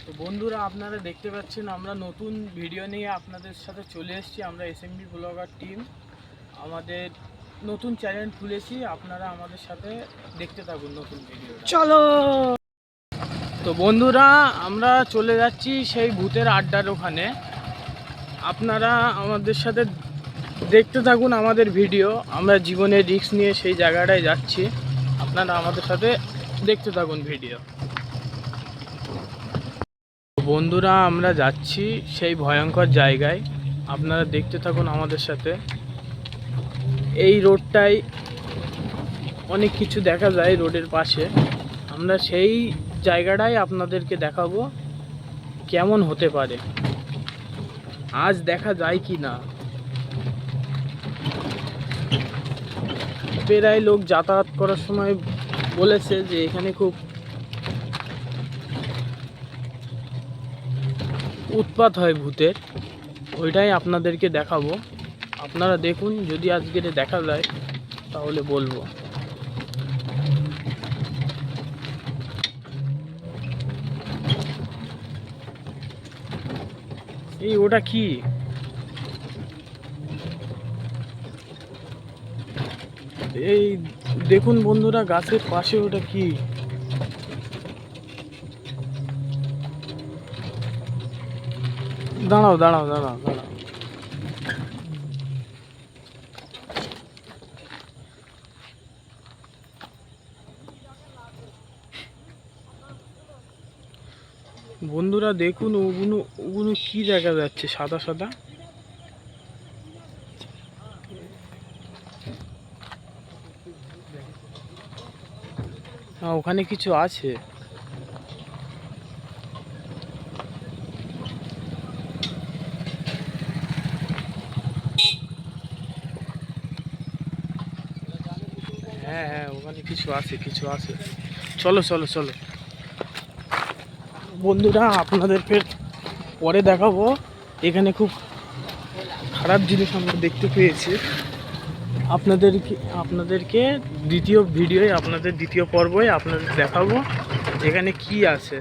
তো বন্ধুরা, আপনারা দেখতে পাচ্ছেন আমরা নতুন ভিডিও নিয়ে আপনাদের সাথে চলে এসেছি। আমরা এসএমবি ব্লগার টিম আমাদের নতুন চ্যানেল খুলেছি। আপনারা আমাদের সাথে দেখতে থাকুন নতুন ভিডিও। চলো। তো বন্ধুরা, আমরা চলে যাচ্ছি সেই ভূতের আড্ডার ওখানে। আপনারা আমাদের সাথে দেখতে থাকুন আমাদের ভিডিও। আমরা জীবনের রিস্ক নিয়ে সেই জায়গাটায় যাচ্ছি। আপনারা আমাদের সাথে দেখতে থাকুন ভিডিও। বন্ধুরা, আমরা যাচ্ছি সেই ভয়ঙ্কর জায়গায়। আপনারা দেখতে থাকুন আমাদের সাথে। এই রোডটায় অনেক কিছু দেখা যায় রোডের পাশে। আমরা সেই জায়গাটাই আপনাদেরকে দেখাবো কেমন হতে পারে, আজ দেখা যায় কি না। প্রায় লোক যাতায়াত করার সময় বলেছে যে এখানে খুব উৎপাত হয় ভূতের। ওইটাই আপনাদেরকে দেখাবো। আপনারা দেখুন, যদি আজকে দেখা যায় তাহলে বলবো। এই ওটা কি? এই দেখুন বন্ধুরা, গাছের পাশে ওটা কি? দাঁড়াও দাঁড়াও দাঁড়াও দাঁড়াও। বন্ধুরা দেখুন, ওগুলো ওগুলো কি দেখা যাচ্ছে সাদা সাদা? ওখানে কিছু আছে। হ্যাঁ হ্যাঁ, ওখানে কিছু আছে, কিছু আছে। চলো চলো চলো বন্ধুরা, আপনাদেরকে পরে দেখাবো। এখানে খুব খারাপ জিনিস আমরা দেখতে পেয়েছি। আপনাদেরকে দ্বিতীয় ভিডিওয়, আপনাদের দ্বিতীয় পর্বে আপনাদের দেখাবো এখানে কি আছে।